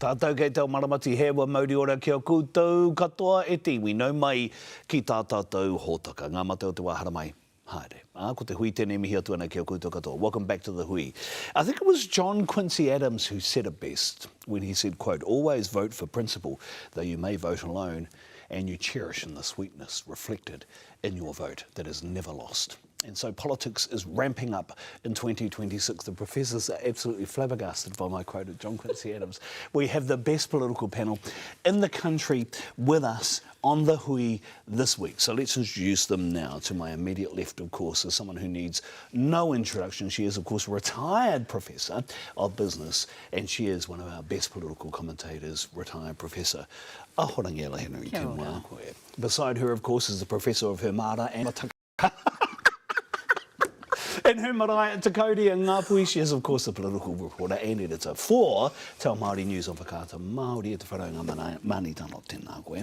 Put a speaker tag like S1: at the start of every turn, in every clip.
S1: Tātou kei tau maramati hewa mauri ora kia koutou katoa e tiwi nau mai ki tā tātou hōtaka. Ngā mate o te wāhara mai. Haere. Ko te hui tēnei mihi atu ana kia koutou katoa. Welcome back to the hui. I think it was John Quincy Adams who said it best when he said, quote, always vote for principle, though you may vote alone, and you cherish in the sweetness reflected in your vote that is never lost. And so politics is ramping up in 2026. The professors are absolutely flabbergasted by my quote of John Quincy Adams. We have the best political panel in the country with us on the hui this week. So let's introduce them now. To my immediate left, of course, is someone who needs no introduction. She is, of course, a retired professor of business, and she is one of our best political commentators, retired professor Ahorangi Henry Tenwa. Beside her, of course, is the professor of Hūrae and in Hūrae, Takodi and Ngāpui. She is, of course, the political reporter and editor for Te Ao Māori News on Whakaata Māori e te wharaunga mani tano tēnā koe.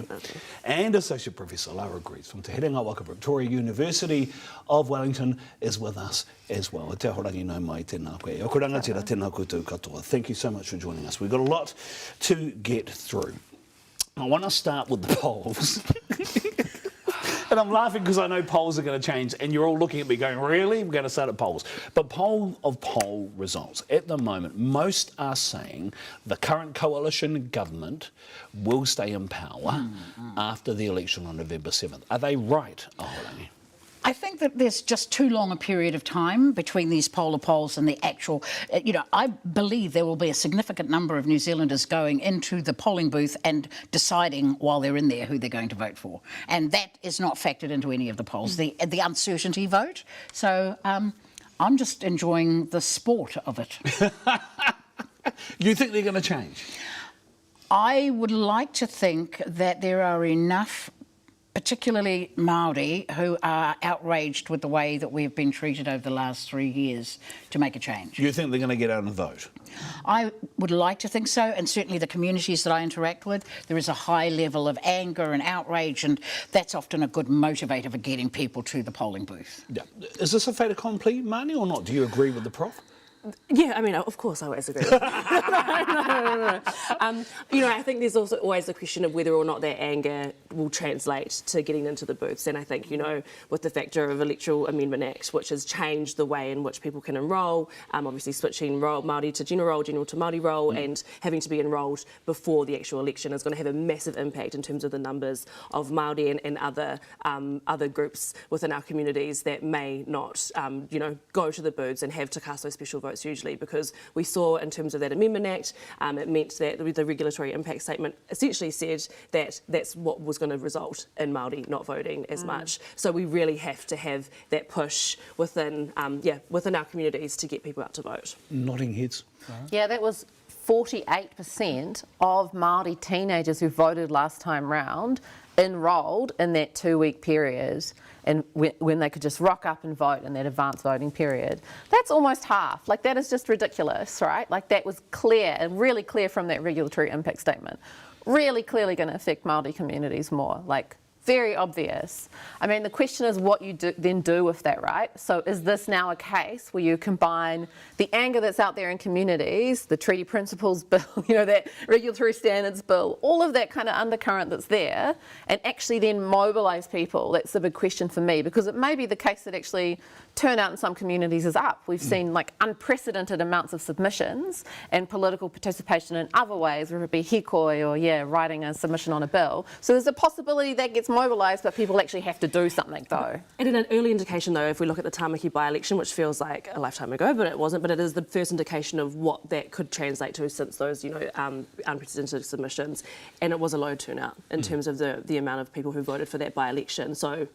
S1: And Associate Professor Lara Greaves from Te Herenga Waka Victoria University of Wellington is with us as well. Te ahorangi nau mai tēnā koe. O kuranga tira tēnā koutou katoa. Thank you so much for joining us. We've got a lot to get through. I want to start with the polls. And I'm laughing because I know polls are going to change and you're all looking at me going, really? We're going to start at polls. But poll results. At the moment, most are saying the current coalition government will stay in power after the election on November 7th. Are they right, Ahorangi?
S2: I think that there's just too long a period of time between these polar polls and the actual, I believe there will be a significant number of New Zealanders going into the polling booth and deciding while they're in there who they're going to vote for. And that is not factored into any of the polls, the uncertainty vote. So I'm just enjoying the sport of it.
S1: You think they're going to change?
S2: I would like to think that there are enough, particularly Māori, who are outraged with the way that we have been treated over the last 3 years to make a change.
S1: You think they're going to get out and vote?
S2: I would like to think so, and certainly the communities that I interact with, there is a high level of anger and outrage, and that's often a good motivator for getting people to the polling booth.
S1: Yeah. Is this a fait accompli, Mani, or not? Do you agree with the Prof?
S3: Yeah, I mean, of course I always agree with that. No. I think there's also always the question of whether or not that anger will translate to getting into the booths. And I think, with the factor of Electoral Amendment Act, which has changed the way in which people can enrol, obviously switching Māori to general roll, general to Māori roll, and having to be enrolled before the actual election is going to have a massive impact in terms of the numbers of Māori and other groups within our communities that may not, go to the booths and have to cast those special votes usually, because we saw in terms of that Amendment Act, it meant that the regulatory impact statement essentially said that that's what was going to result in Māori not voting as much. So we really have to have that push within our communities to get people out to vote.
S1: Nodding heads.
S4: Yeah, that was 48% of Māori teenagers who voted last time round enrolled in that 2-week period, and when they could just rock up and vote in that advanced voting period. That's almost half. Like, that is just ridiculous, right? Like, that was clear and really clear from that regulatory impact statement. Really clearly going to affect Māori communities more. Like, very obvious. I mean, the question is what you then do with that, right? So is this now a case where you combine the anger that's out there in communities, the treaty principles bill, that regulatory standards bill, all of that kind of undercurrent that's there, and actually then mobilise people? That's the big question for me, because it may be the case that actually turnout in some communities is up. We've seen unprecedented amounts of submissions and political participation in other ways, whether it be hikoi or writing a submission on a bill. So there's a possibility that gets mobilised, but people actually have to do something though.
S3: And an early indication though, if we look at the Tāmaki by-election, which feels like a lifetime ago, but it wasn't, but it is the first indication of what that could translate to since those, unprecedented submissions. And it was a low turnout in terms of the amount of people who voted for that by-election. So,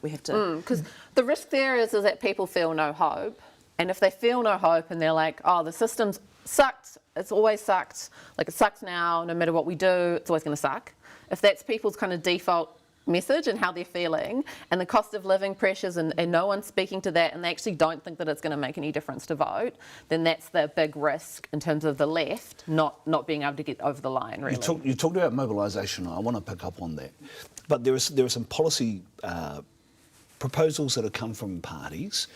S3: we have to...
S4: Because the risk there is that people feel no hope. And if they feel no hope and they're like, oh, the system's sucked, it's always sucked, like it sucks now, no matter what we do, it's always going to suck. If that's people's kind of default message and how they're feeling, and the cost of living pressures, and no one's speaking to that, and they actually don't think that it's going to make any difference to vote, then that's the big risk in terms of the left not being able to get over the line, really.
S1: You talked about mobilisation. I want to pick up on that. But there are some policy proposals that have come from parties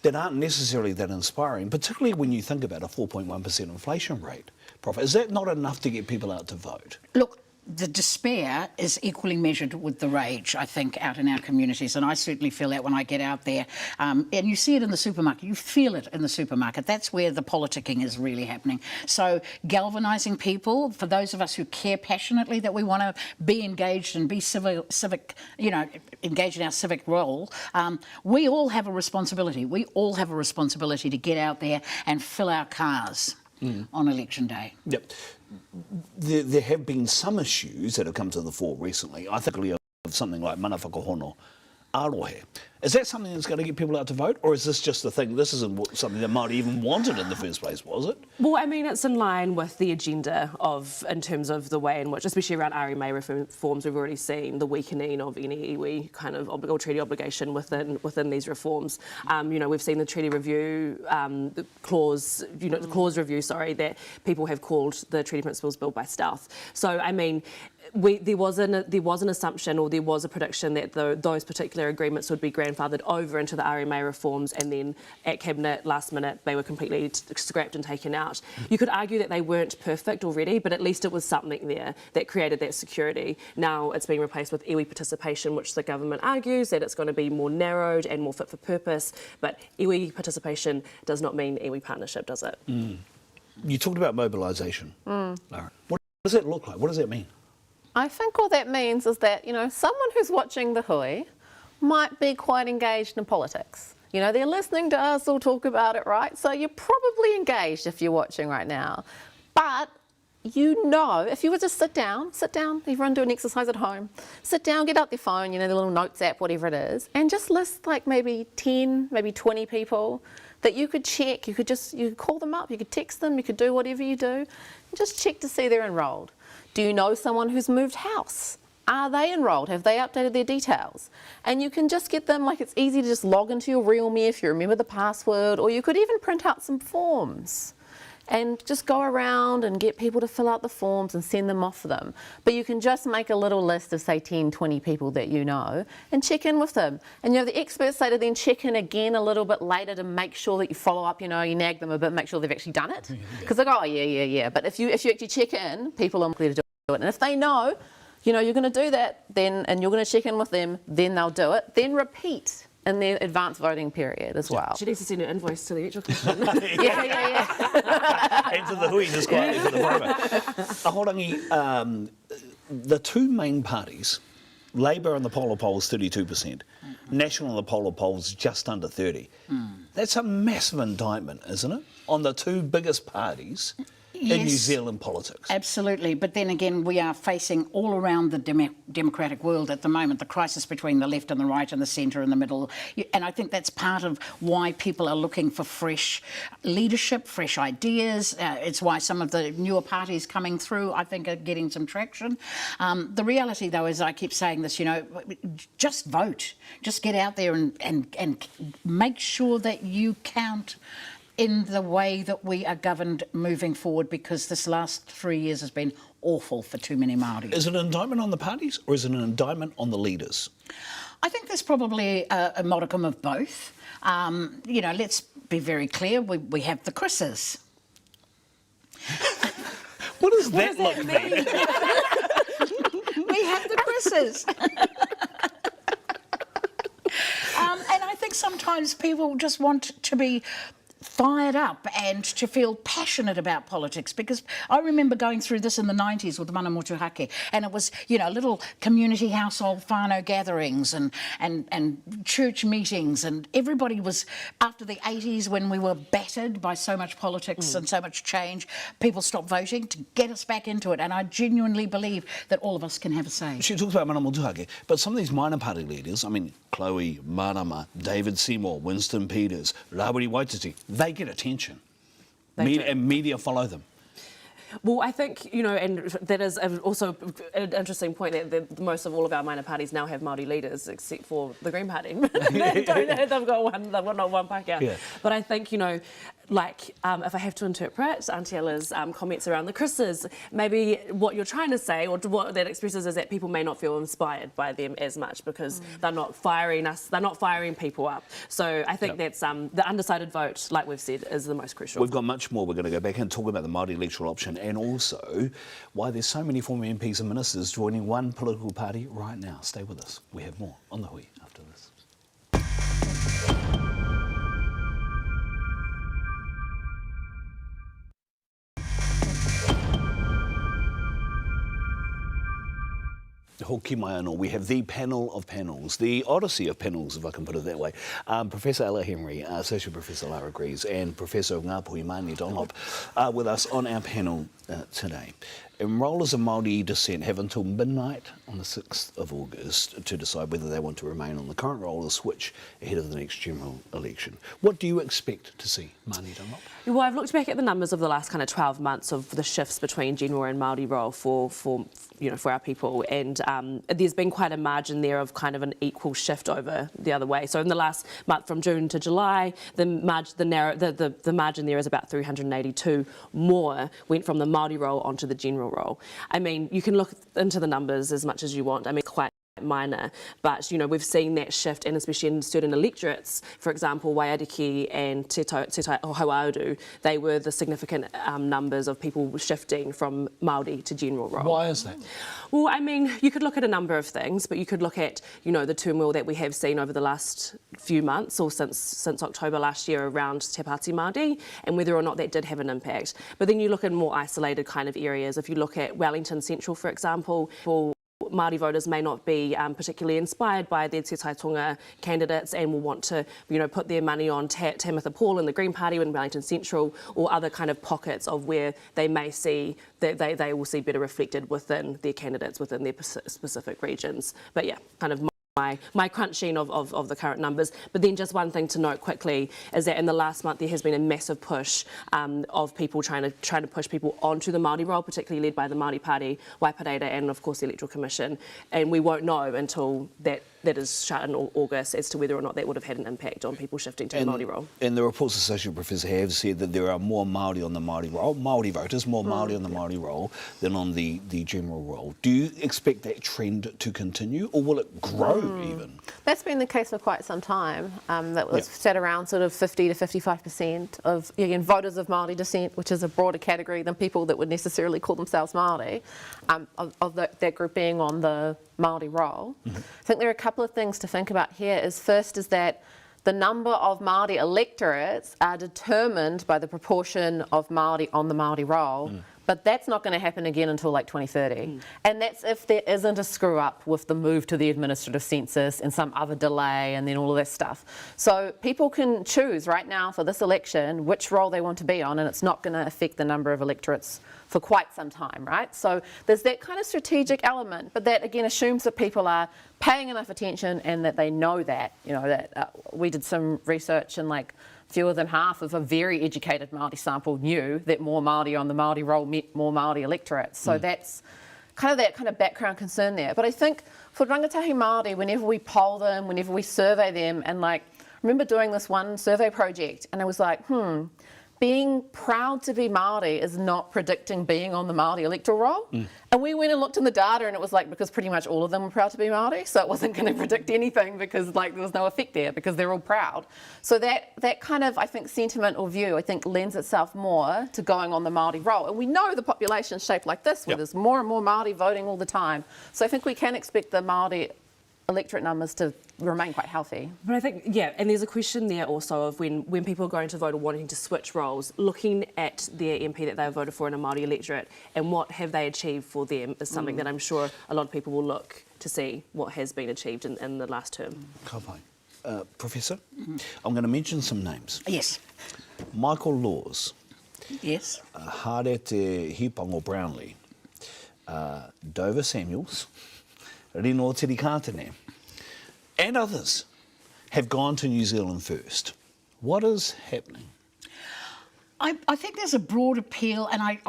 S1: that aren't necessarily that inspiring, particularly when you think about a 4.1% inflation rate. Prof, is that not enough to get people out to vote?
S2: Look, the despair is equally measured with the rage, I think, out in our communities. And I certainly feel that when I get out there. And you see it in the supermarket. You feel it in the supermarket. That's where the politicking is really happening. So galvanising people, for those of us who care passionately that we want to be engaged and be civic, you know, engaged in our civic role, we all have a responsibility. We all have a responsibility to get out there and fill our cars on election day.
S1: Yep. There have been some issues that have come to the fore recently. I think of something like mana whakahono, arohe. Is that something that's going to get people out to vote, or is this just a thing? This isn't something that Māori even wanted in the first place, was it?
S3: Well, I mean, it's in line with the agenda in terms of the way in which, especially around RMA reforms, we've already seen the weakening of any iwi kind of or treaty obligation within these reforms. You know, we've seen the treaty review the clause review, that people have called the treaty principles bill by stealth. So, I mean, there was an assumption, or there was a prediction that those particular agreements would be grandfathered over into the RMA reforms, and then at Cabinet last minute they were completely scrapped and taken out. You could argue that they weren't perfect already, but at least it was something there that created that security. Now it's being replaced with iwi participation, which the government argues that it's going to be more narrowed and more fit for purpose, but iwi participation does not mean iwi partnership, does it?
S1: You talked about mobilisation. What does that look like? What does that mean?
S4: I think all that means is that, you know, someone who's watching the Hui might be quite engaged in politics. You know, they're listening to us all talk about it, right? So you're probably engaged if you're watching right now. But you know, if you were to sit down, everyone do an exercise at home, sit down, get out their phone, you know, the little notes app, whatever it is, and just list like maybe 10, maybe 20 people that you could check. You could call them up, you could text them, you could do whatever you do, and just check to see they're enrolled. Do you know someone who's moved house? Are they enrolled? Have they updated their details? And you can just get them, like it's easy to just log into your RealMe if you remember the password, or you could even print out some forms and just go around and get people to fill out the forms and send them off for them. But you can just make a little list of say 10, 20 people that you know and check in with them. And you know, the experts say to then check in again a little bit later to make sure that you follow up, you know, you nag them a bit, make sure they've actually done it. Because they go, oh yeah. But if you actually check in, people are likely to do it. And if they know, you know, you're going to do that, then, and you're going to check in with them, then they'll do it. Then repeat in their advanced voting period as well.
S3: She needs to send an invoice to the electoral commission.
S1: Enter the Hui just quietly for the moment. Ahorangi, the two main parties, Labour on the poll polls 32%, National on the poll polls just under 30%. That's a massive indictment, isn't it, on the two biggest parties in New Zealand politics.
S2: Absolutely. But then again, we are facing all around the democratic world at the moment, the crisis between the left and the right and the centre and the middle. And I think that's part of why people are looking for fresh leadership, fresh ideas. It's why some of the newer parties coming through, I think, are getting some traction. The reality, though, is I keep saying this, you know, just vote. Just get out there and make sure that you count in the way that we are governed moving forward, because this last 3 years has been awful for too many Māori.
S1: Is it an indictment on the parties, or is it an indictment on the leaders?
S2: I think there's probably a modicum of both. You know, let's be very clear, we have the Chris's.
S1: What does that look like?
S2: We have the Chris's. And I think sometimes people just want to be fired up and to feel passionate about politics, because I remember going through this in the 90s with Mana Motuhake, and it was, you know, little community household whānau gatherings and church meetings, and everybody was, after the 80s when we were battered by so much politics and so much change, people stopped voting to get us back into it, and I genuinely believe that all of us can have a say.
S1: She talks about Mana Motuhake, but some of these minor party leaders, I mean, Chloe, Marama, David Seymour, Winston Peters, Rawiri Waititi, they get attention. And media follow them.
S3: Well, I think, you know, and that is also an interesting point that most of all of our minor parties now have Māori leaders, except for the Green Party. They've got not one Pākehā. But I think, you know, if I have to interpret Auntie Ella's comments around the Chris's, maybe what you're trying to say, or what that expresses, is that people may not feel inspired by them as much because they're not firing people up. So I think that's the undecided vote, like we've said, is the most crucial.
S1: We've got much more. We're going to go back and talk about the Māori electoral option and also why there's so many former MPs and ministers joining one political party right now. Stay with us. We have more on the Hui after this. Hoki mai anō. We have the panel of panels, the odyssey of panels, if I can put it that way. Professor Ella Henry, Associate Professor Lara Greaves, and Professor Ngāpuhi Māni Donop are with us on our panel today. Enrollers of Māori descent have until midnight on the 6th of August to decide whether they want to remain on the current roll or switch ahead of the next general election. What do you expect to see, Māni Donop?
S3: Well, I've looked back at the numbers of the last kind of 12 months of the shifts between general and Māori roll for our people, and there's been quite a margin there of kind of an equal shift over the other way. So in the last month, from June to July, the margin there is about 382 more went from the Māori roll onto the general roll. I mean, you can look into the numbers as much as you want. I mean, quite minor, but we've seen that shift, and especially in certain electorates, for example Waiariki and Te Hauāuru, they were the significant numbers of people shifting from Māori to general roll.
S1: Why is that?
S3: Well, I mean, you could look at a number of things, but you could look at the turmoil that we have seen over the last few months, or since October last year, around Te Pāti Māori, and whether or not that did have an impact. But then you look at more isolated kind of areas. If you look at Wellington Central, for example, Māori voters may not be particularly inspired by their Te Tai Tonga candidates and will want to, put their money on Tamitha Paul in the Green Party in Wellington Central, or other kind of pockets of where they may see that they will see better reflected within their candidates within their specific regions. But yeah, kind of my crunching of the current numbers. But then just one thing to note quickly is that in the last month there has been a massive push of people trying to push people onto the Māori roll, particularly led by the Māori Party, Waipareira, and of course the Electoral Commission. And we won't know until that is shut in August as to whether or not that would have had an impact on people shifting to the Māori roll.
S1: And the reports Associate Professor have said that there are more Māori on the Māori roll, Māori voters, more Māori on the Māori roll than on the general roll. Do you expect that trend to continue, or will it grow even?
S4: That's been the case for quite some time. That was set around sort of 50 to 55% of, again, voters of Māori descent, which is a broader category than people that would necessarily call themselves Māori, that group being on the Māori roll. I think there are a couple of things to think about here. First is that the number of Māori electorates are determined by the proportion of Māori on the Māori roll, but that's not going to happen again until like 2030. And that's if there isn't a screw up with the move to the administrative census and some other delay and then all of that stuff. So people can choose right now for this election which roll they want to be on, and it's not going to affect the number of electorates for quite some time, right? So there's that kind of strategic element, but that again assumes that people are paying enough attention and that they know that, we did some research and like fewer than half of a very educated Māori sample knew that more Māori on the Māori roll meant more Māori electorates. So that's kind of background concern there. But I think for rangatahi Māori, whenever we poll them, whenever we survey them, and like, I remember doing this one survey project and I was like, being proud to be Māori is not predicting being on the Māori electoral roll. And we went and looked in the data and it was like, because pretty much all of them were proud to be Māori, so it wasn't going to predict anything because like there was no effect there because they're all proud. So that kind of, I think, sentiment or view, I think lends itself more to going on the Māori roll. And we know the population's shaped like this, where there's more and more Māori voting all the time. So I think we can expect the Māori electorate numbers to remain quite healthy.
S3: But I think, and there's a question there also of when people are going to vote or wanting to switch roles, looking at their MP that they voted for in a Māori electorate and what have they achieved for them is something that I'm sure a lot of people will look to see what has been achieved in the last term.
S1: Ka pai. Professor, I'm going to mention some names.
S2: Yes.
S1: Michael Laws.
S2: Yes.
S1: Hāre Te Hipango Brownlee. Dover Samuels. Rino Tirikātene, and others have gone to New Zealand first. What is happening?
S2: I think there's a broad appeal, and I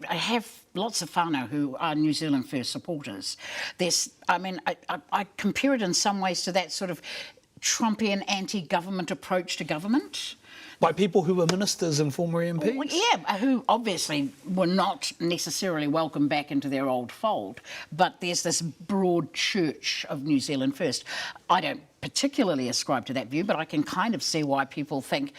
S2: have lots of whānau who are New Zealand First supporters. I compare it in some ways to that sort of Trumpian anti-government approach to government.
S1: By people who were ministers and former MPs?
S2: Well, yeah, who obviously were not necessarily welcomed back into their old fold, but there's this broad church of New Zealand First. I don't particularly ascribe to that view, but I can kind of see why people think,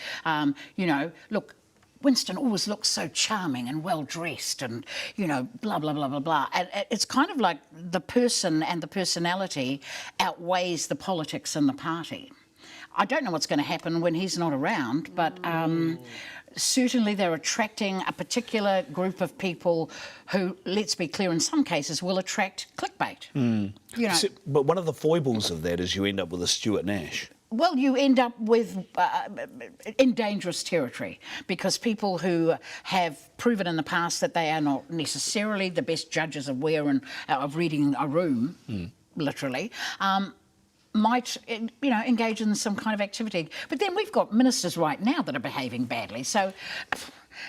S2: you know, look, Winston always looks so charming and well-dressed and, you know, blah, blah, blah, blah, blah. And it's kind of like the person and the personality outweighs the politics in the party. I don't know what's going to happen when he's not around, but certainly they're attracting a particular group of people who, let's be clear, in some cases will attract clickbait. You know.
S1: But one of the foibles of that is you end up with a Stuart Nash.
S2: Well, you end up with in dangerous territory because people who have proven in the past that they are not necessarily the best judges of where and of reading a room, literally, might, you know, engage in some kind of activity. But then we've got ministers right now that are behaving badly. So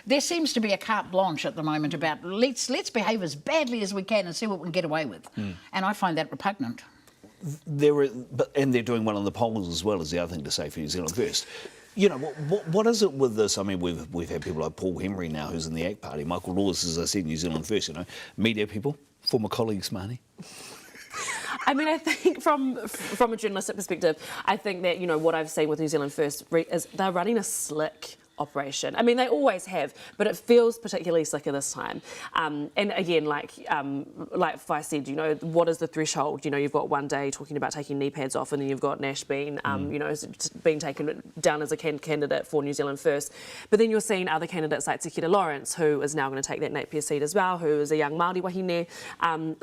S2: there seems to be a carte blanche at the moment about let's behave as badly as we can and see what we can get away with. And I find that repugnant.
S1: And they're doing well on the polls as well, is the other thing to say for New Zealand First. You know, what is it with this? I mean, we've had people like Paul Henry now, who's in the ACT Party. Michael Lawless, as I said, New Zealand First, you know. Media people, former colleagues, Marnie.
S3: I mean, I think from a journalistic perspective, I think that, you know, what I've seen with New Zealand First is they're running a slick operation. I mean, they always have, but it feels particularly slicker this time. And again, like I said, you know, what is the threshold? You know, you've got one day talking about taking knee pads off, and then you've got Nash being, you know, being taken down as a candidate for New Zealand First. But then you're seeing other candidates like Te Kira Lawrence, who is now going to take that Napier seat as well, who is a young Māori wahine.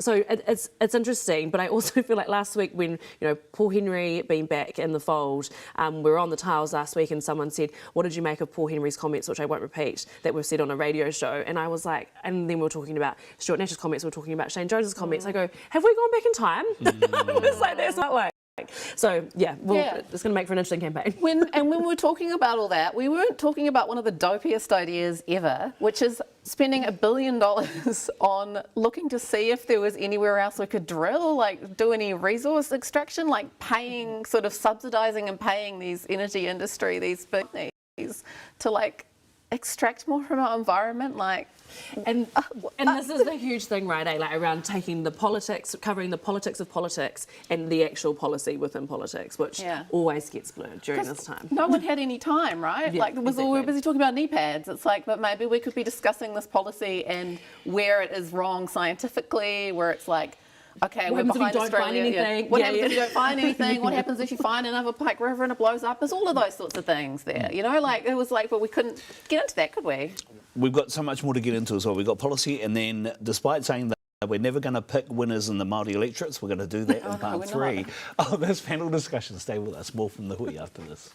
S3: So it's interesting, but I also feel like last week when, you know, Paul Henry being back in the fold, we were on the tiles last week and someone said, what did you make of Paul Henry's comments, which I won't repeat, that were said on a radio show? And I was like, and then we were talking about Stuart Nash's comments, we were talking about Shane Jones's comments. I go, have we gone back in time? It's like, that's not like. So, yeah, it's going to make for an interesting campaign.
S4: When we were talking about all that, we weren't talking about one of the dopiest ideas ever, which is spending $1 billion on looking to see if there was anywhere else we could drill, like do any resource extraction, like paying, sort of subsidising and paying these energy industry, these big companies to like extract more from our environment, like.
S3: And this is the huge thing, right, like around taking the politics, covering the politics of politics and the actual policy within politics, which always gets blurred during this time.
S4: No one had any time, right?
S3: Yeah,
S4: like, we were busy talking about knee pads. It's like, but maybe we could be discussing this policy and where it is wrong scientifically, where it's like, okay, we're behind Australia. What happens if you don't find anything? What happens if you find another Pike River and it blows up? There's all of those sorts of things there, you know? Like, it was like, but we couldn't get into that, could we?
S1: We've got so much more to get into as well. We've got policy, and then despite saying that we're never going to pick winners in the Māori electorates, we're going to do that in part 3 of this panel discussion. Stay with us. More from the Hui after this.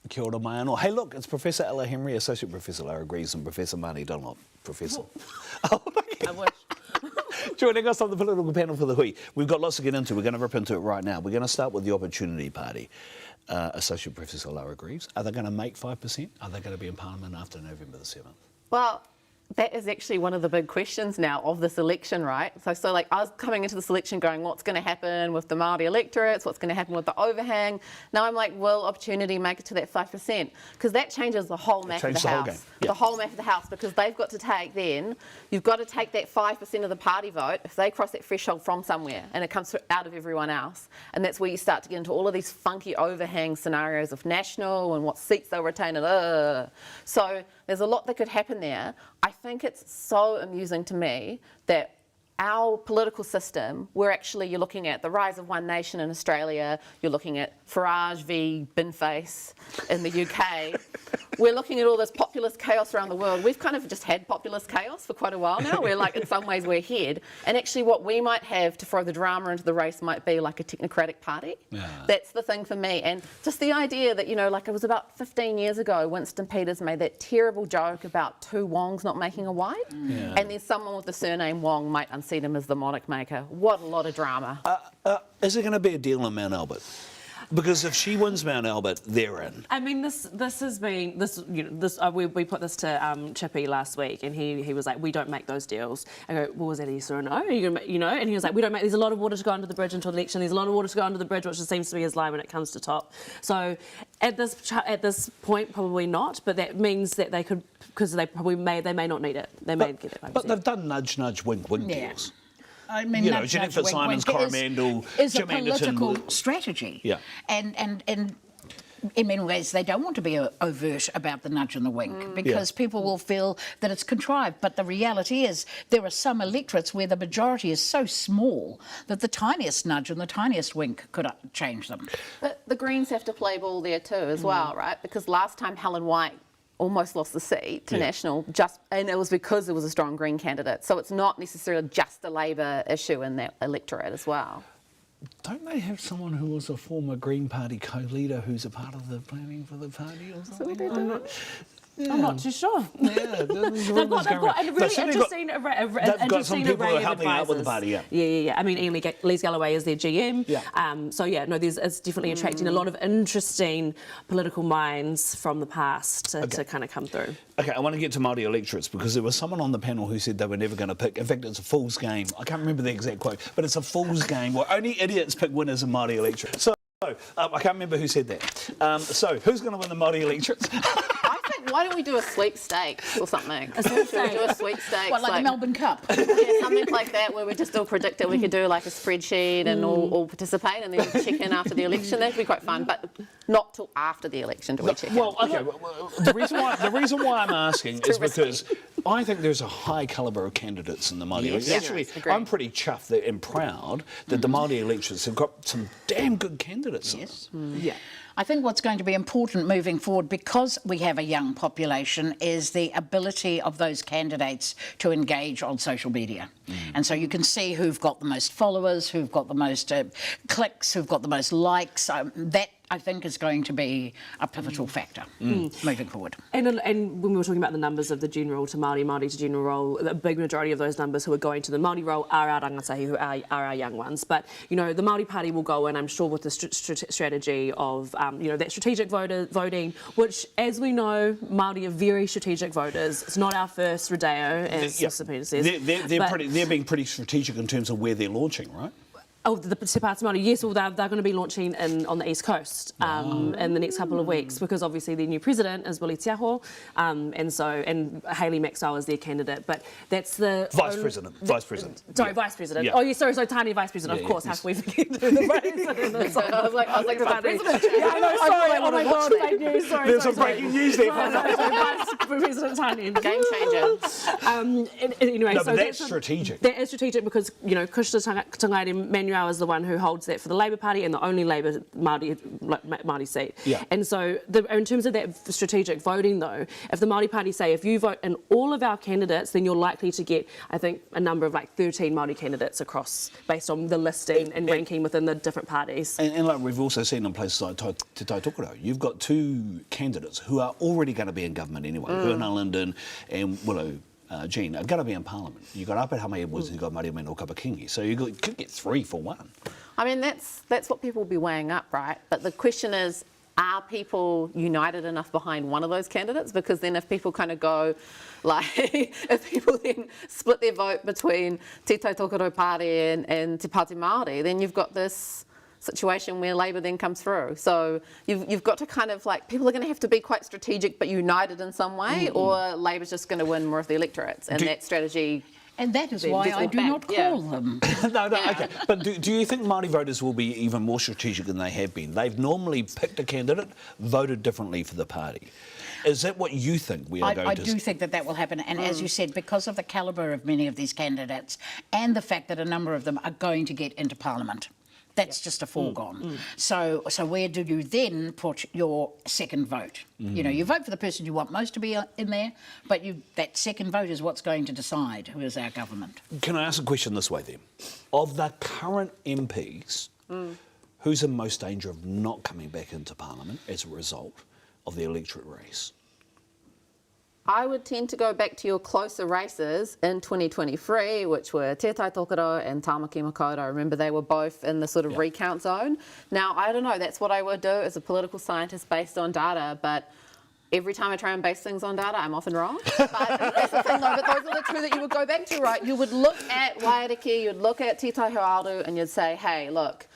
S1: Kia ora mai anō. Hey, look, it's Professor Ella Henry, Associate Professor Lara Greaves, and Professor Marnie Dunlop. Professor.
S3: I wish.
S1: Joining us on the political panel for the Hui. We've got lots to get into. We're going to rip into it right now. We're going to start with the Opportunity Party. Associate Professor Lara Greaves. Are they going to make 5%? Are they going to be in Parliament after November the 7th?
S4: Well, that is actually one of the big questions now of this election, right? So like I was coming into this election going, what's going to happen with the Māori electorates? What's going to happen with the overhang? Now I'm like, will Opportunity make it to that 5%? Because that changes the whole map of the House. The whole map of the House, because they've got to take then, you've got to take that 5% of the party vote, if they cross that threshold from somewhere, and it comes out of everyone else. And that's where you start to get into all of these funky overhang scenarios of national and what seats they'll retain. And so there's a lot that could happen there. I think it's so amusing to me that our political system, you're looking at the rise of One Nation in Australia, you're looking at Farage v Binface in the UK, we're looking at all this populist chaos around the world. We've kind of just had populist chaos for quite a while now. We're like, in some ways we're ahead. And actually what we might have to throw the drama into the race might be like a technocratic party. Yeah. That's the thing for me. And just the idea that, you know, like it was about 15 years ago, Winston Peters made that terrible joke about two Wongs not making a white. Yeah. And then someone with the surname Wong might unseat him as the monarch maker. What a lot of drama.
S1: Is it going to be a deal in Mount Albert? Because if she wins Mount Albert, they're in.
S3: I mean, this has been we put this to Chippy last week, and he was like, we don't make those deals. I go, well, was that a yes or a no? Are you gonna, and he was like, we don't make. There's a lot of water to go under the bridge until the election. There's a lot of water to go under the bridge, which seems to be his line when it comes to top. So at this point, probably not. But that means that they could, because they may not need it. They may get it.
S1: But they've done nudge, wink deals.
S2: I mean,
S1: Jeanette Fitzsimons, Coromandel,
S2: is a
S1: Jim Anderton.
S2: political strategy.
S1: Yeah.
S2: And in many ways, they don't want to be overt about the nudge and the wink because people will feel that it's contrived. But the reality is there are some electorates where the majority is so small that the tiniest nudge and the tiniest wink could change them.
S4: But the Greens have to play ball there too as well, right? Because last time Helen White almost lost the seat to National, and it was because there was a strong Green candidate. So it's not necessarily just a Labor issue in that electorate as well.
S1: Don't they have someone who was a former Green Party co-leader who's a part of the planning for the party or something?
S3: I'm not too sure.
S1: Yeah,
S3: they've got a really interesting array of
S1: helping out with the party.
S3: Yeah. I mean, Liz Galloway is their GM. It's definitely attracting a lot of interesting political minds from the past to kind of come through.
S1: Okay, I want to get to Māori electorates because there was someone on the panel who said they were never going to pick. In fact, it's a fool's game. I can't remember the exact quote, but it's a fool's game where only idiots pick winners in Māori electorates. So I can't remember who said that. So who's going to win the Māori electorates?
S4: Why don't we do a sweepstakes or something?
S3: A sweepstakes?
S4: Do a sweepstakes.
S2: What, like the Melbourne Cup?
S4: Yeah, something like that where we just all predict it. We could do like a spreadsheet and all participate and then check in after the election. That'd be quite fun, but not till after the election do we check in.
S1: Well, okay. The reason why I'm asking is because I think there's a high calibre of candidates in the Māori electorate. Actually, I'm pretty chuffed and proud that the Māori electorates have got some damn good candidates in them.
S2: Yeah. I think what's going to be important moving forward, because we have a young population, is the ability of those candidates to engage on social media. And so you can see who've got the most followers, who've got the most clicks, who've got the most likes. That, I think, is going to be a pivotal factor moving forward. And
S3: when we were talking about the numbers of the general to Māori, Māori to general role, the big majority of those numbers who are going to the Māori role are our rangatahi, who are our young ones. But, the Māori Party will go in, I'm sure, with the strategy of, that strategic voting, which, as we know, Māori are very strategic voters. It's not our first rodeo, as Mr. Peter says.
S1: They're being pretty strategic in terms of where they're launching, right?
S3: Oh, the Te Pāti Māori, yes, well, they're going to be launching on the East Coast in the next couple of weeks because obviously their new president is Hui Te Ao, and Hayley Maxwell is their candidate. But that's the...
S1: Vice President.
S3: Vice President.
S1: Yeah.
S3: Oh, yeah, sorry, Tani Vice President, of course. How can we forget the president? I was like, Vice President. Yeah, no, sorry, oh my God, fake news, sorry.
S1: There's some breaking news there.
S3: Vice President Tani.
S4: Game changer.
S3: Anyway,
S1: no, but that's strategic.
S3: That is strategic because, Krishna Tangaire Manuel is the one who holds that for the Labor Party and the only Labor Māori seat.
S1: Yeah.
S3: And so in terms of that strategic voting, though, if the Māori Party say, if you vote in all of our candidates, then you're likely to get, I think, a number of 13 Māori candidates across based on the listing and ranking within the different parties.
S1: And like we've also seen in places like Te Taitokoro, you've got two candidates who are already going to be in government anyway, Herna Linden and Willow Jean, are going to be in Parliament. You've got Ape Hame Edwards, you've got Mariamene Okapakingi, so you could get 3 for 1.
S4: I mean, that's what people will be weighing up, right? But the question is, are people united enough behind one of those candidates? Because then if people kind of go, if people then split their vote between Te Taitokoro Pāre and Te Pāti Māori, then you've got this situation where Labor then comes through. So you've got to kind of people are going to have to be quite strategic but united in some way, or Labor's just going to win more of the electorates, and that strategy.
S2: And that is why I do not call them.
S1: Okay. But do you think Māori voters will be even more strategic than they have been? They've normally picked a candidate, voted differently for the party. Is that what you think we are going to...
S2: I do think that will happen. And as you said, because of the calibre of many of these candidates and the fact that a number of them are going to get into Parliament, that's just a foregone. So where do you then put your second vote? You vote for the person you want most to be in there, but that second vote is what's going to decide who is our government.
S1: Can I ask a question this way then? Of the current MPs, who's in most danger of not coming back into Parliament as a result of the electorate race?
S4: I would tend to go back to your closer races in 2023, which were Te Tai Tokoro and Tamaki Makaurau. I remember they were both in the sort of recount zone. Now, I don't know, that's what I would do as a political scientist based on data, but every time I try and base things on data, I'm often wrong. But that's the thing, though. But those are the two that you would go back to, right? You would look at Waiariki, you'd look at Te Tai Hauaru, and you'd say, hey, look,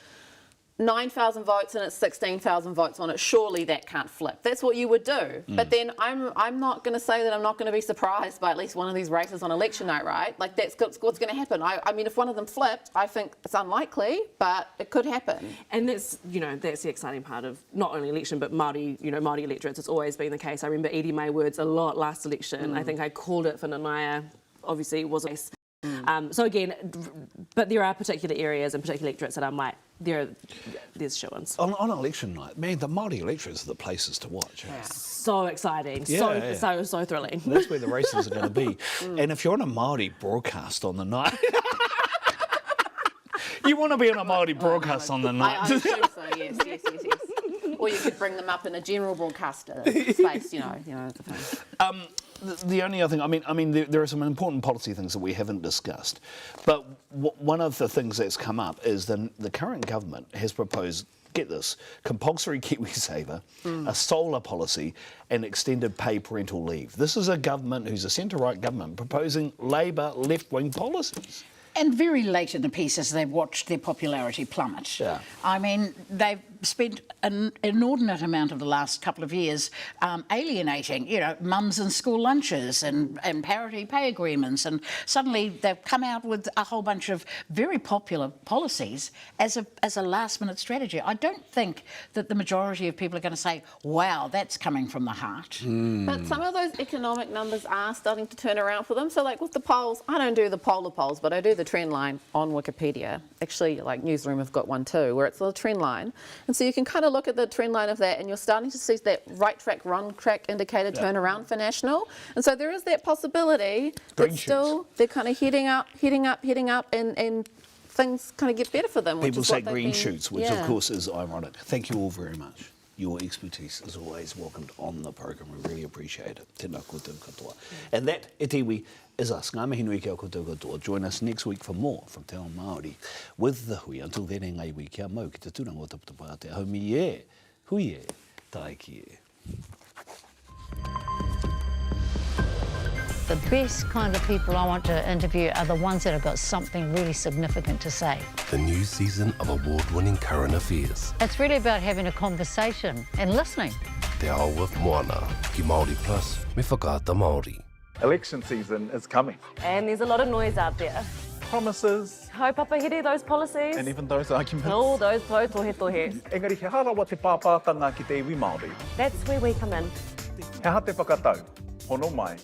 S4: 9,000 votes and it's 16,000 votes on it. Surely that can't flip. That's what you would do. But then I'm not going to say that I'm not going to be surprised by at least one of these races on election night, right? Like that's what's going to happen. I mean, if one of them flipped, I think it's unlikely, but it could happen.
S3: And that's, that's the exciting part of not only election, but Māori, Māori electorates. It's always been the case. I remember eating my words a lot last election. I think I called it for Nanaia. Obviously, it was a case. So again, but there are particular areas and particular electorates that I'm like, there's showings.
S1: On election night, man, the Māori electorates are the places to watch.
S4: Yeah.
S3: So exciting, so thrilling.
S1: That's where the races are going to be. And if you're on a Māori broadcast on the night, you want to be on a Māori broadcast on the night.
S4: I assume so, yes. Or you could bring them up in a general broadcaster space,
S1: The only other thing, I mean, there are some important policy things that we haven't discussed, but one of the things that's come up is the current government has proposed, get this, compulsory KiwiSaver, a solar policy, and extended paid parental leave. This is a government who's a centre-right government proposing Labour left-wing policies.
S2: And very late in the piece as they've watched their popularity plummet.
S1: Yeah.
S2: I mean, they've spent an inordinate amount of the last couple of years alienating, mums and school lunches and parity pay agreements, and suddenly they've come out with a whole bunch of very popular policies as a last-minute strategy. I don't think that the majority of people are going to say, wow, that's coming from the heart.
S4: But some of those economic numbers are starting to turn around for them. So like with the polls, I don't do the polar polls, but I do the trend line on Wikipedia. Actually, like Newsroom have got one too, where it's a trend line. And so you can kind of look at the trend line of that and you're starting to see that right track, wrong track indicator turn around for National. And so there is that possibility that still they're kind of heading up and things kind of get better for them.
S1: People say green shoots, which of course is ironic. Thank you all very much. Your expertise is always welcomed on the program. We really appreciate it. Tēnā koutou katoa. And that, e tiwi, is us. Ngā mihi nui kia koutou katoa. Join us next week for more from Te Ao Māori with the Hui. Until then, e ngai wiki kia mau ki te tūranga o taputapa a te haumi e. Hui e, tae ki e.
S5: The best kind of people I want to interview are the ones that have got something really significant to say.
S6: The new season of award-winning current affairs.
S5: It's really about having a conversation and listening.
S6: Te Ao with Moana, ki Māori Plus, me whakaata Māori.
S7: Election season is coming.
S3: And there's a lot of noise out there.
S7: Promises.
S3: Haupapa here, those policies.
S7: And even those arguments.
S3: All those tohe.
S7: Engari, he harawa te pāpātanga ki te iwi Māori.
S3: That's where we come in.
S7: He ha te whakatau. Hono mai.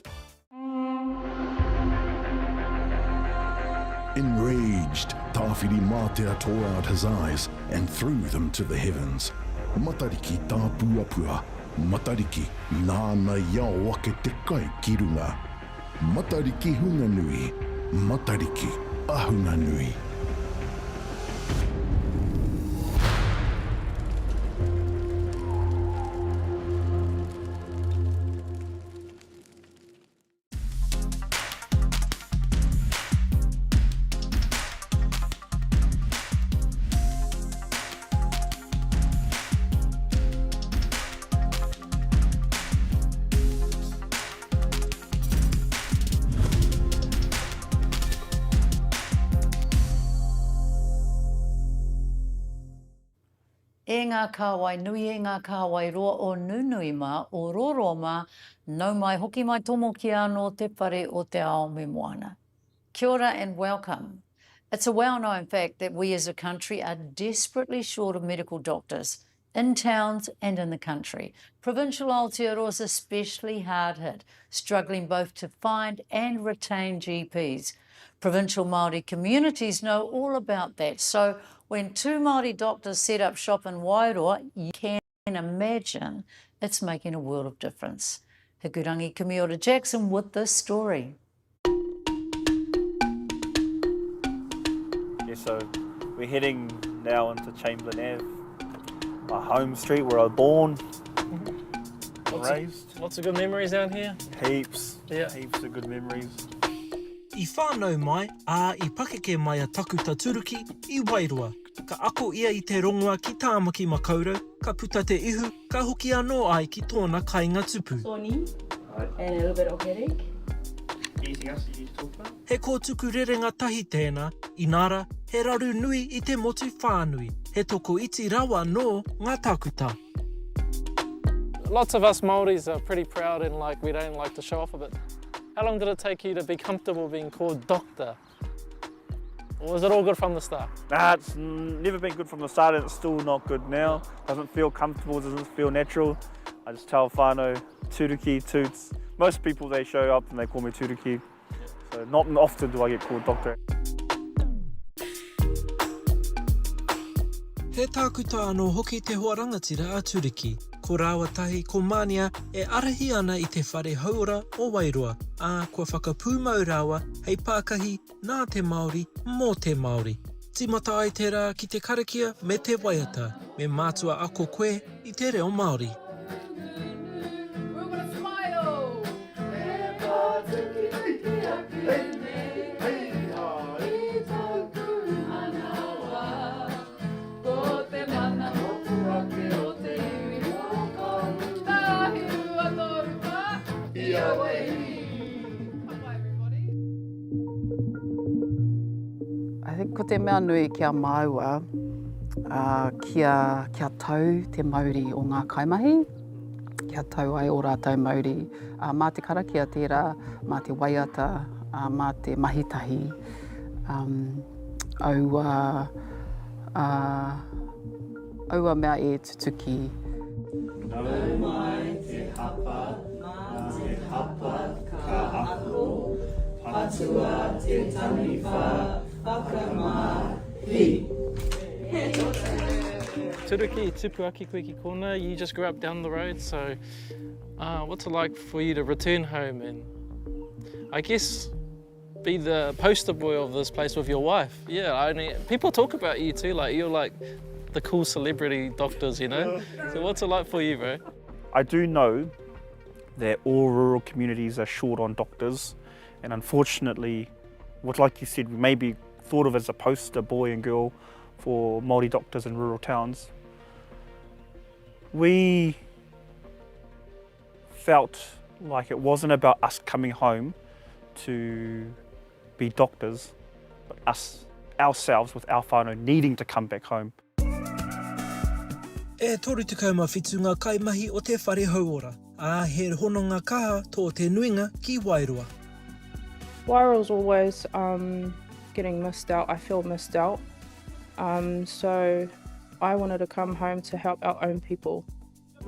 S8: Enraged, Tāwhiri Mātea tore out his eyes and threw them to the heavens. Matariki tā puapua, matariki nāna iao ake te kai ki runga. Matariki hunga nui, matariki ahunga nui.
S5: E ngā kāwai nui, e ngā kāwai roa o nunui mā, o roro mā, nau mai hoki mai tomo ki anō te whare o Te Ao me Moana. Kia ora and welcome. It's a well-known fact that we as a country are desperately short of medical doctors in towns and in the country. Provincial Aotearoa is especially hard hit, struggling both to find and retain GPs. Provincial Māori communities know all about that. So when two Māori doctors set up shop in Wairoa, you can imagine it's making a world of difference. Hikurangi Kamiora Jackson with this story.
S9: Yeah, so we're heading now into Chamberlain Ave, my home street where I was born. raised.
S10: Lots of good memories down here.
S9: Heaps.
S10: Yeah.
S9: Heaps of good memories.
S11: I whānau mai, I pakeke mai a takuta turuki I Wairua. Ka ako ia I te rongoa ki tāmaki makaurau, ka puta te ihu, ka hoki anō ai ki tōna kāinga tupu.
S3: Soni, and a little bit of headache.
S9: Anything else you need to talk about?
S11: He kōtuku rerenga tahi tēnā, inara, he raru nui I te motu whānui. He toko iti rawa nō ngā takuta.
S10: Lots of us Māoris are pretty proud and we don't like to show off a bit. How long did it take you to be comfortable being called doctor? Or was it all good from the start?
S9: Nah, it's never been good from the start and it's still not good now. Doesn't feel comfortable, doesn't feel natural. I just tell whānau, turuki, toots. Most people, they show up and they call me turuki. So not often do I get called doctor.
S11: He tākuta anō hoki te hoa rangatira a turuki. Ko rāwatahi, ko mānia e arahi ana I te whare haura o Wairua. Ā, kua whakapūmau rawa, hei pākahi, nā te Māori, mō te Māori. Timata ai te rā ki te karakia me te waiata, me mātua ako koe I te reo Māori.
S12: I think ko te mea nui kia māua, kia tau te Māori o ngā kaimahi, kia tau ai o rātou Māori, mā te karakia tērā, mā te waiata, mā te mahitahi, aua mea e tutuki.
S13: Nau mai te hapa, nā te hapa ka ako, patua te taniwha, whakamahi.
S10: Turuki, Tupuaki koe ki kona, you just grew up down the road, so what's it like for you to return home and I guess be the poster boy of this place with your wife? Yeah, people talk about you too, you're like the cool celebrity doctors, you know? So what's it like for you, bro?
S9: I do know that all rural communities are short on doctors, and unfortunately, like you said, we may be thought of as a poster boy and girl for Māori doctors in rural towns. We felt like it wasn't about us coming home to be doctors, but us ourselves with our whānau needing to come back home.
S11: E toru tekau ma whitu ngā kaimahi o te whare hauora, a he hononga kaha tō te nuinga ki Wairua.
S14: Wairoa's always getting missed out. I feel missed out. So I wanted to come home to help our own people.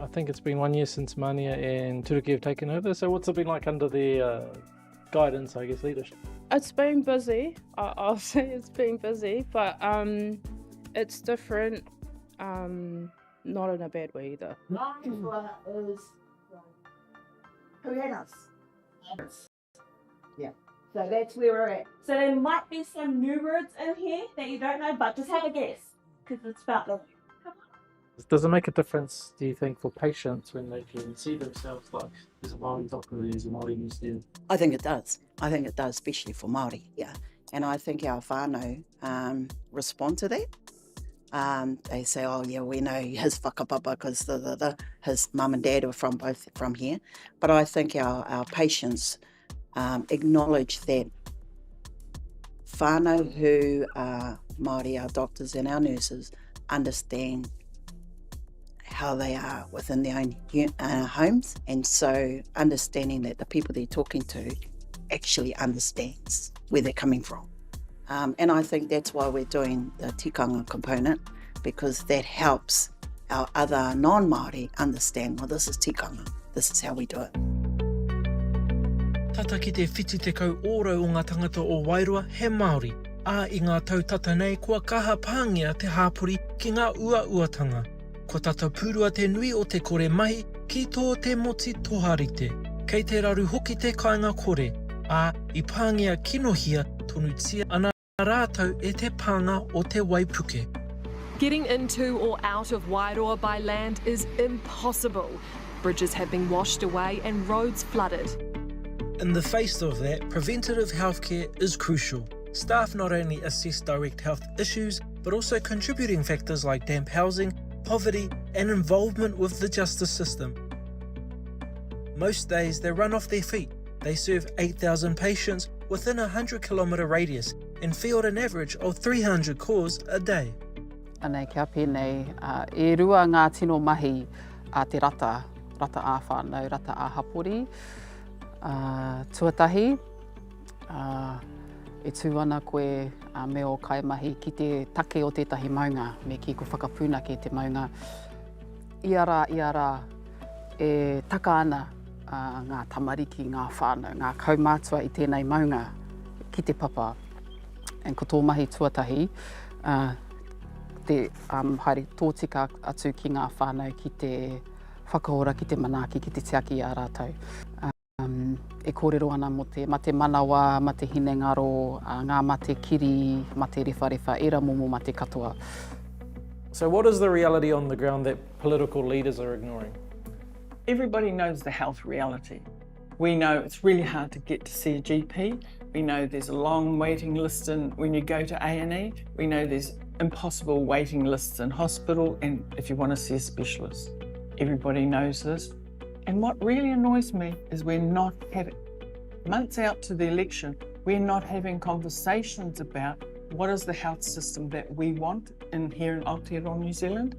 S10: I think it's been 1 year since Mania and Turuki have taken over, so what's it been like under their guidance, I guess, leadership?
S14: It's been busy. I'll say it's been busy, but it's different. Not in a bad way either.
S15: Nāngua is Hūrae. Yeah. So that's where we're at.
S16: So there might be some new words in here that you don't know, but just have a guess, because it's about the...
S10: Does it make a difference, do you think, for patients when they can see themselves like there's a Māori doctor, there's a Māori New Zealand?
S17: I think it does. I think it does, especially for Māori, yeah. And I think our whānau respond to that. They say, oh yeah, we know his whakapapa because his mum and dad are both from here. But I think our patients acknowledge that whānau who are Māori, our doctors and our nurses, understand how they are within their own homes, and so understanding that the people they're talking to actually understands where they're coming from. And I think that's why we're doing the tikanga component, because that helps our other non-Māori understand, well, this is tikanga, this is how we do it.
S11: Tata ki te whitu tekau ōrau o ngā tangata o Wairua he Māori, ā I ngā tautata nei kua kaha pāngia te hāpuri ki ngā ua-uatanga. Ko tata pūrua te nui o te kore mahi ki tō te moti toharite, kei te raru hoki te kāinga kore, ā I pāngia kinohia tonu tia ana rātau e te pānga o te Waipuke.
S18: Getting into or out of Wairoa by land is impossible. bridges have been washed away and roads flooded.
S11: In the face of that, preventative healthcare is crucial. Staff not only assess direct health issues, but also contributing factors like damp housing, poverty, and involvement with the justice system. Most days they run off their feet. They serve 8,000 patients within a 100-kilometre radius and field an average of 300 calls a day.
S12: Anei kia pēnei, e rua ngā tino mahi a te rata a whānau, rata a hapori, tuatahi, e tū ana koe me o kaimahi ki te take o tētahi maunga, me ki ko whakapuna ki te maunga. Iara, e taka ana ngā tamariki, ngā whānau, ngā kaumātua i tēnei maunga ki te papa. And ko tō mahi tuatahi, te haere tōtika atu ki ngā whānau ki te whakahora, ki te manaaki, ki te tiaki a rātou. E kōrero ana mo te mate manawa, mate hinengaro, ngā mate kiri, mate rewharewa, era momo mate katoa.
S10: So what is the reality on the ground that political leaders are ignoring?
S19: Everybody knows the health reality. We know it's really hard to get to see a GP. We know there's a long waiting list when you go to A&E. We know there's impossible waiting lists in hospital and if you want to see a specialist. Everybody knows this. And what really annoys me is we're not having, months out to the election, we're not having conversations about what is the health system that we want here in Aotearoa, New Zealand,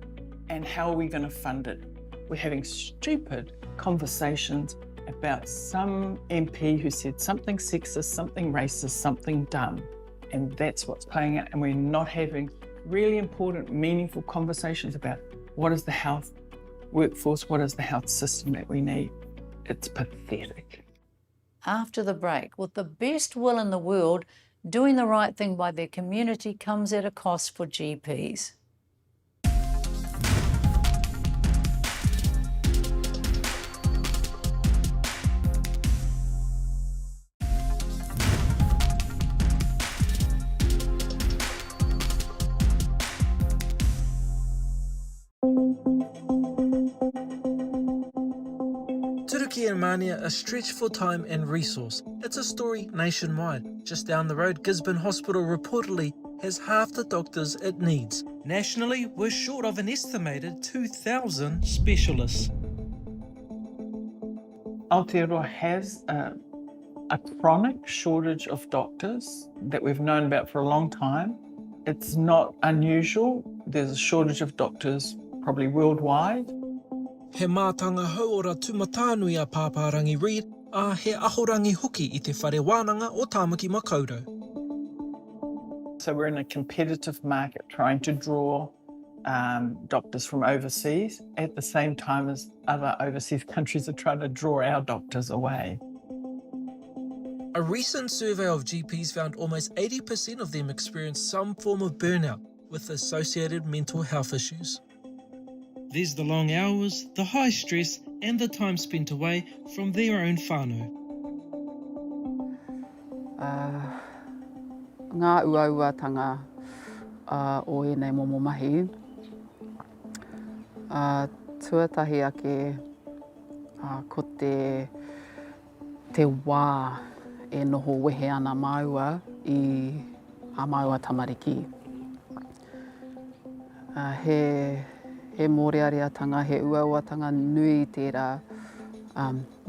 S19: and how are we going to fund it. We're having stupid conversations about some MP who said something sexist, something racist, something dumb. And that's what's playing out. And we're not having really important, meaningful conversations about what is the health workforce, what is the health system that we need. It's pathetic.
S5: After the break, with the best will in the world, doing the right thing by their community comes at a cost for GPs.
S11: Turkey and Mania are stretched for time and resource. It's a story nationwide. Just down the road, Gisborne Hospital reportedly has half the doctors it needs. Nationally, we're short of an estimated 2,000 specialists.
S19: Aotearoa has a chronic shortage of doctors that we've known about for a long time. It's not unusual. There's a shortage of doctors probably worldwide.
S11: He mātanga hauora tūmatānui a Pāpārangi Reid, a he ahorangi hoki I te whare wānanga o Tāmaki Makaurau.
S19: So we're in a competitive market trying to draw doctors from overseas at the same time as other overseas countries are trying to draw our doctors away.
S11: A recent survey of GPs found almost 80% of them experienced some form of burnout with associated mental health issues. There's the long hours, the high stress, and the time spent away from their own whānau.
S12: Ngā uauatanga o enei momo mahi. Tuatahi ake ko te wā e noho wehe ana māua I a māua tamariki. He mōreareatanga, he uauatanga nui tērā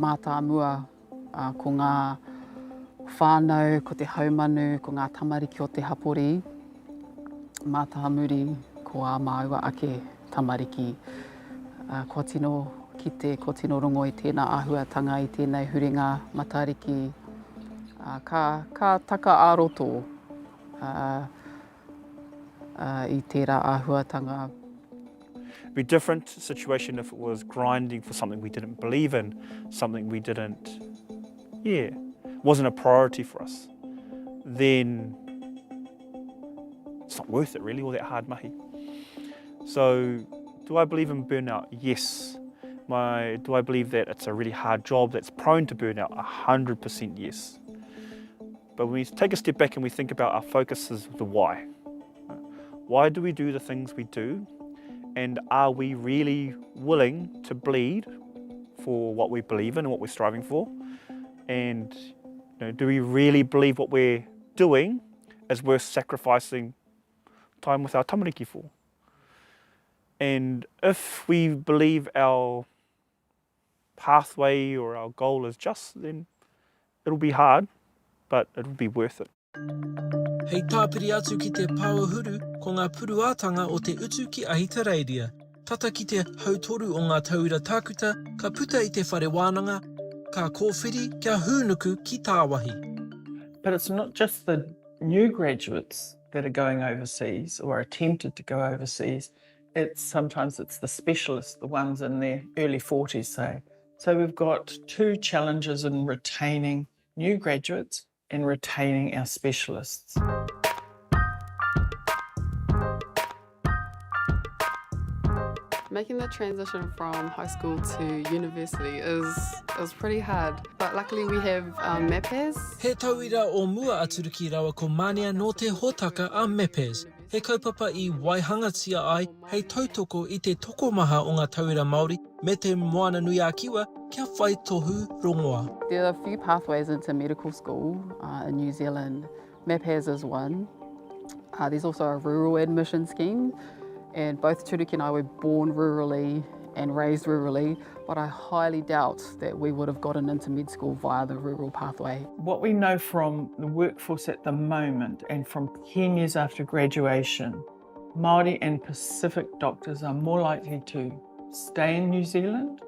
S12: mātāmua ko ngā whānau, ko te haumanu, ko ngā tamariki o te hapori. Mātāmuri ko a māua ake tamariki. Ko tino kite, ko tino rongo I tēnā āhuatanga I tēnei huringa matariki. Ka taka āroto I tērā āhuatanga.
S9: It'd be a different situation if it was grinding for something we didn't believe in, something we didn't, wasn't a priority for us. Then it's not worth it really, all that hard mahi. So do I believe in burnout? Yes. Do I believe that it's a really hard job that's prone to burnout? 100% yes. But when we take a step back and we think about our focus is the why. Why do we do the things we do? And are we really willing to bleed for what we believe in and what we're striving for? And do we really believe what we're doing is worth sacrificing time with our tamariki for? And if we believe our pathway or our goal is just, then it'll be hard, but it'll be worth it.
S11: Hei tāpiri atu ki te pauhuru ko ngā puruatanga o te utu ki Ahitereiria. Tata ki te hautoru o ngā tauira tākuta, ka puta i te whare wānanga, ka kōwhiri kia hūnuku ki tā wahi.
S19: But it's not just the new graduates that are going overseas or are tempted to go overseas. Sometimes it's the specialists, the ones in their early 40s, say. So we've got two challenges in retaining new graduates and retaining our specialists.
S20: Making the transition from high school to university is pretty hard, but luckily we have MEPES.
S11: He tauira o mua aturuki rawa ko mania no te hōtaka a MEPES. He kaupapa I waihangatia ai hei tautoko I te tokomaha o ngā tauira Māori me te moana nui a kiwa kia whai tohu rongoa.
S12: There are a few pathways into medical school in New Zealand. MEPES is one. There's also a rural admission scheme, and both Turuki and I were born rurally and raised rurally, but I highly doubt that we would have gotten into med school via the rural pathway.
S19: What we know from the workforce at the moment and from 10 years after graduation, Māori and Pacific doctors are more likely to stay in New Zealand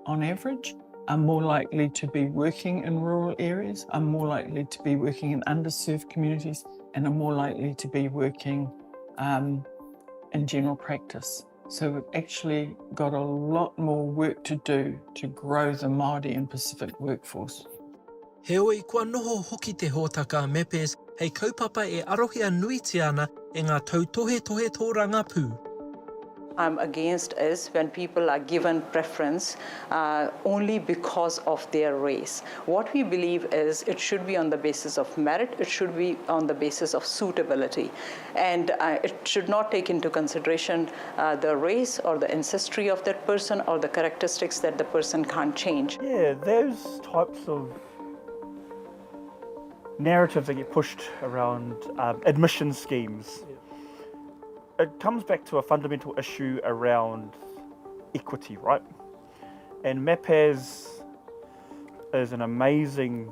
S19: on average, are more likely to be working in rural areas, are more likely to be working in underserved communities, and are more likely to be working in general practice. So we've actually got a lot more work to do to grow the Māori and Pacific workforce.
S11: Heoi, kua noho hoki te hōtaka a MEPES, hei kaupapa e arohia nui te ana e ngā tautohe tohe tōranga pū.
S21: I'm against is when people are given preference only because of their race. What we believe is it should be on the basis of merit, it should be on the basis of suitability. And it should not take into consideration the race or the ancestry of that person or the characteristics that the person can't change.
S9: Yeah, those types of narratives that get pushed around admission schemes. It comes back to a fundamental issue around equity, right? And MEPES is an amazing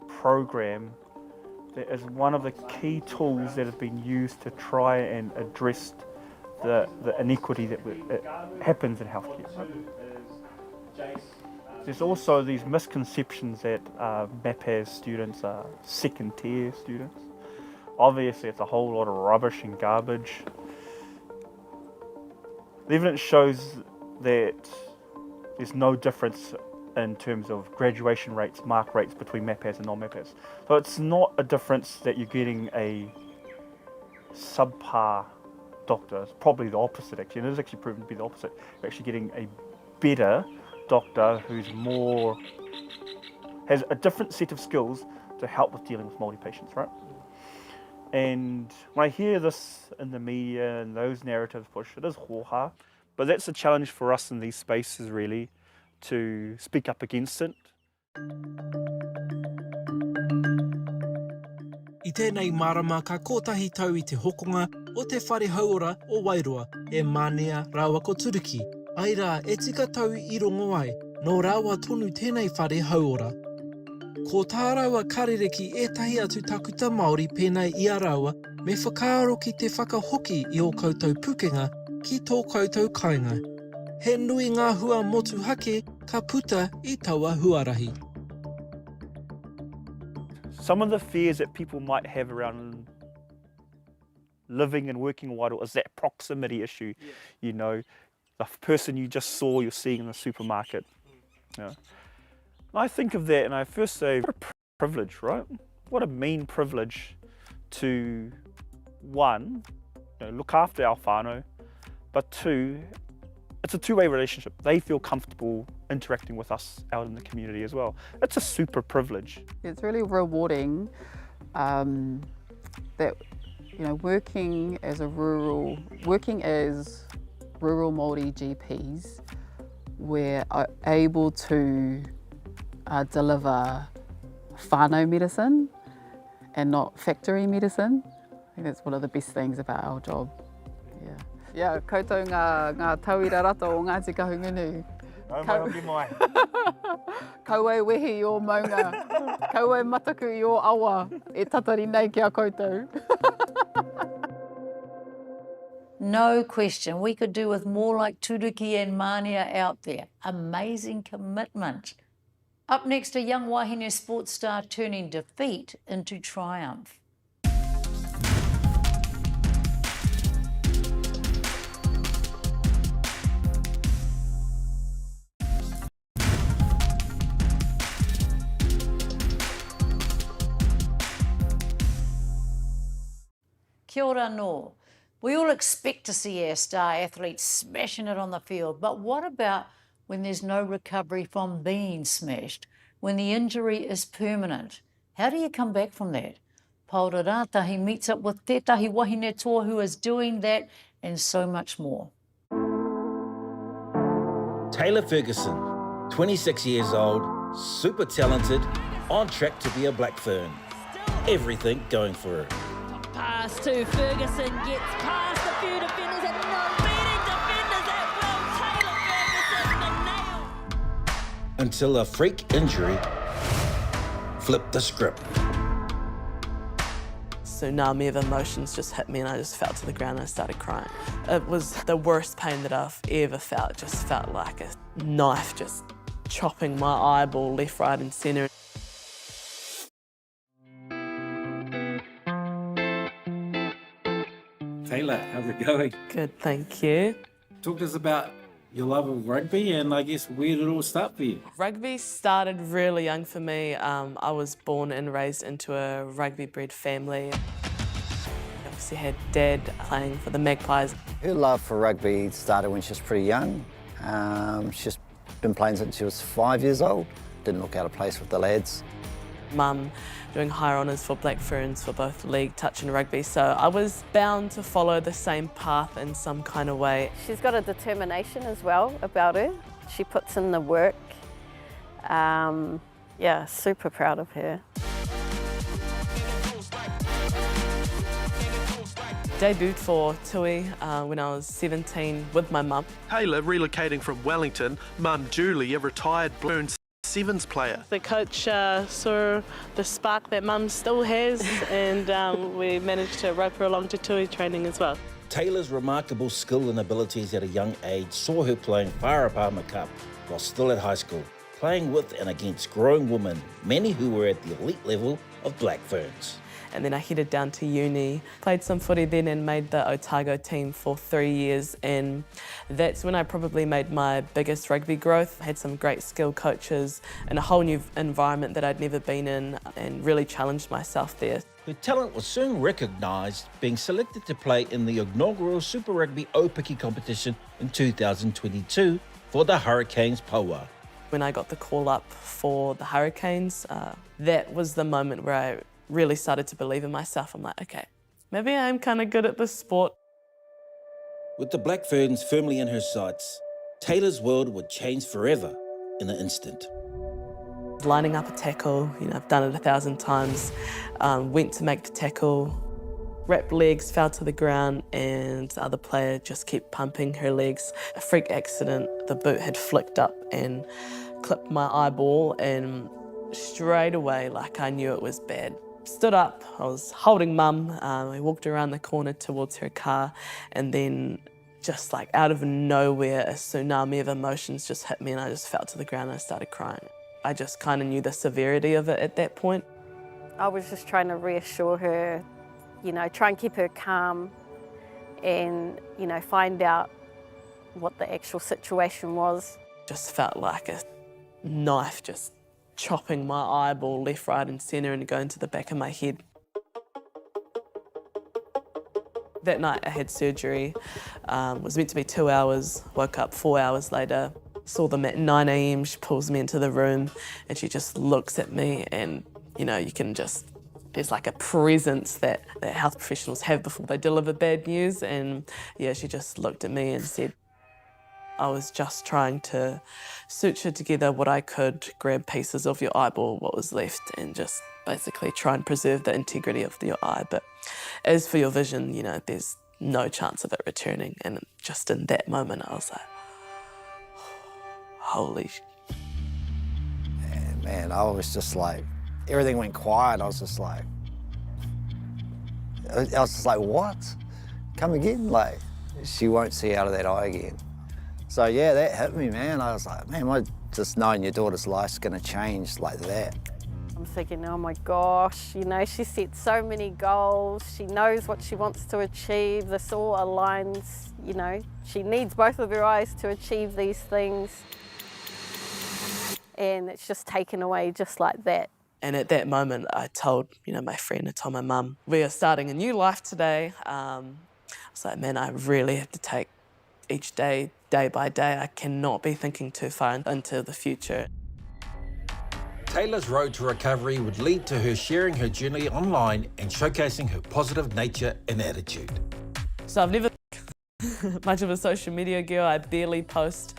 S9: program that is one of the key tools that have been used to try and address the inequity that happens in healthcare. Right? There's also these misconceptions that MEPES students are second-tier students. Obviously, it's a whole lot of rubbish and garbage. The evidence shows that there's no difference in terms of graduation rates, mark rates between MEPES and non-MEPES. So it's not a difference that you're getting a subpar doctor. It's probably the opposite, actually. And it is actually proven to be the opposite. You're actually getting a better doctor who's has a different set of skills to help with dealing with Māori patients, right? And when I hear this in the media and those narratives push, it is hoha. But that's a challenge for us in these spaces, really, to speak up against it.
S11: I tēnei marama ka kotahi tau I te hokonga o te whare hauora o Wairoa e mānea rawa ko Turuki. Ai rā, e tika tau I rongo ai, nō rawa tonu tēnei whare hauora. Ko tā rawa karereki ētahi atu takuta Māori pēnei I a rawa me whakaaro ki te whakahoki I o koutou pukenga ki tō koutou kāinga. He nui ngā hua motu hake ka puta I taua huarahi.
S9: Some of the fears that people might have around living and working in Wairoa is that proximity issue. You know, the person you just saw, you're seeing in the supermarket. You know. I think of that and I first say, what a privilege, right? What a mean privilege to, one, look after our whānau, but two, it's a two-way relationship. They feel comfortable interacting with us out in the community as well. It's a super privilege.
S12: It's really rewarding that, working as rural Māori GPs, we're able to deliver whānau medicine and not factory medicine. I think that's one of the best things about our job. Yeah, koutou ngā tauira rata o Ngāti Kahungunu. Kaue wehi I o maunga, kaue mataku I o awa, e tatari nei ki a koutou.
S5: No question, we could do with more like Turuki and Mānia out there. Amazing commitment. Up next, a young wahine sports star turning defeat into triumph. Kia ora no. We all expect to see our star athletes smashing it on the field, but what about when there's no recovery from being smashed, when the injury is permanent? How do you come back from that? Paura Rātahi meets up with tētahi wahine toa who is doing that and so much more.
S2: Taylor Ferguson, 26 years old, super talented, on track to be a Black Fern. Everything going for her.
S22: Pass to Ferguson, gets past a few defenders and no beating defenders at will. Taylor Ferguson, the nail.
S2: Until a freak injury flipped the script.
S3: Tsunami of emotions just hit me and I just fell to the ground and I started crying. It was the worst pain that I've ever felt. It just felt like a knife just chopping my eyeball left, right and centre.
S23: Taylor, how's it going?
S3: Good, thank you.
S23: Talk to us about your love of rugby and I guess where did it all start for you?
S3: Rugby started really young for me. I was born and raised into a rugby-bred family. I obviously had Dad playing for the Magpies.
S24: Her love for rugby started when she was pretty young. She's been playing since she was 5 years old. Didn't look out of place with the lads.
S3: Mum doing higher honours for Black Ferns for both league, touch and rugby, so I was bound to follow the same path in some kind of way.
S4: She's got a determination as well about her. She puts in the work. Yeah, super proud of her.
S3: Debuted for Tui when I was 17 with my mum.
S11: Taylor relocating from Wellington, mum Julie, a retired Blues Sevens player.
S3: The coach saw the spark that mum still has and we managed to rope her along to Tui training as well.
S2: Taylor's remarkable skill and abilities at a young age saw her playing Whārapama Cup while still at high school, playing with and against growing women, many who were at the elite level of Black Ferns.
S3: And then I headed down to uni, played some footy then and made the Otago team for 3 years, and that's when I probably made my biggest rugby growth. I had some great skill coaches and a whole new environment that I'd never been in and really challenged myself there.
S2: Her talent was soon recognised, being selected to play in the inaugural Super Rugby Aupiki competition in 2022 for the Hurricanes Paua.
S3: When I got the call up for the Hurricanes, that was the moment where I really started to believe in myself. I'm like, okay, maybe I'm kind of good at this sport.
S2: With the Black Ferns firmly in her sights, Taylor's world would change forever in an instant.
S3: Lining up a tackle, I've done it 1,000 times, went to make the tackle, wrapped legs, fell to the ground, and the other player just kept pumping her legs. A freak accident, the boot had flicked up and clipped my eyeball, and straight away, I knew it was bad. Stood up, I was holding mum, I walked around the corner towards her car, and then just out of nowhere, a tsunami of emotions just hit me and I just fell to the ground and I started crying. I just kind of knew the severity of it at that point.
S4: I was just trying to reassure her, try and keep her calm and, find out what the actual situation was.
S3: Just felt like a knife just chopping my eyeball left, right and centre and going to the back of my head. That night I had surgery, was meant to be 2 hours, woke up 4 hours later, saw them at 9 a.m, she pulls me into the room and she just looks at me and, you can just, there's a presence that health professionals have before they deliver bad news, and yeah, she just looked at me and said,
S1: I was just trying to suture together what I could, grab pieces of your eyeball, what was left, and just basically try and preserve the integrity of your eye. But as for your vision, you know, there's no chance of it returning. And just in that moment, I was like, holy.
S24: And man, I was just like, everything went quiet. I was just like, what? Come again? Like, she won't see out of that eye again. So yeah, that hit me, man. I was like, man, just knowing your daughter's life's gonna change like that.
S6: I'm thinking, oh my gosh, you know, she set so many goals. She knows what she wants to achieve. This all aligns, you know. She needs both of her eyes to achieve these things. And it's just taken away just like that.
S1: And at that moment, I told, you know, my friend, I told my mum, we are starting a new life today. I was like, man, I really have to take each day, day by day. I cannot be thinking too far into the future.
S2: Taylor's road to recovery would lead to her sharing her journey online and showcasing her positive nature and attitude.
S1: So I've never been much of a social media girl. I barely post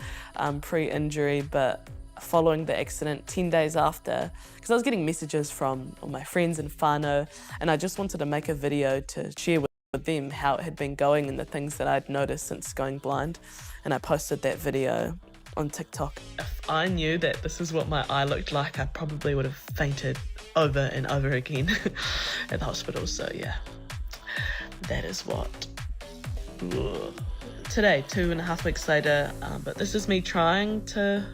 S1: pre-injury, but following the accident, 10 days after, because I was getting messages from all my friends and whānau, and I just wanted to make a video to share with them how it had been going and the things that I'd noticed since going blind. And I posted that video on TikTok. If I knew that this is what my eye looked like, I probably would have fainted over and over again at the hospital. So yeah, that is what. Ugh. Today, 2.5 weeks later, but this is me trying to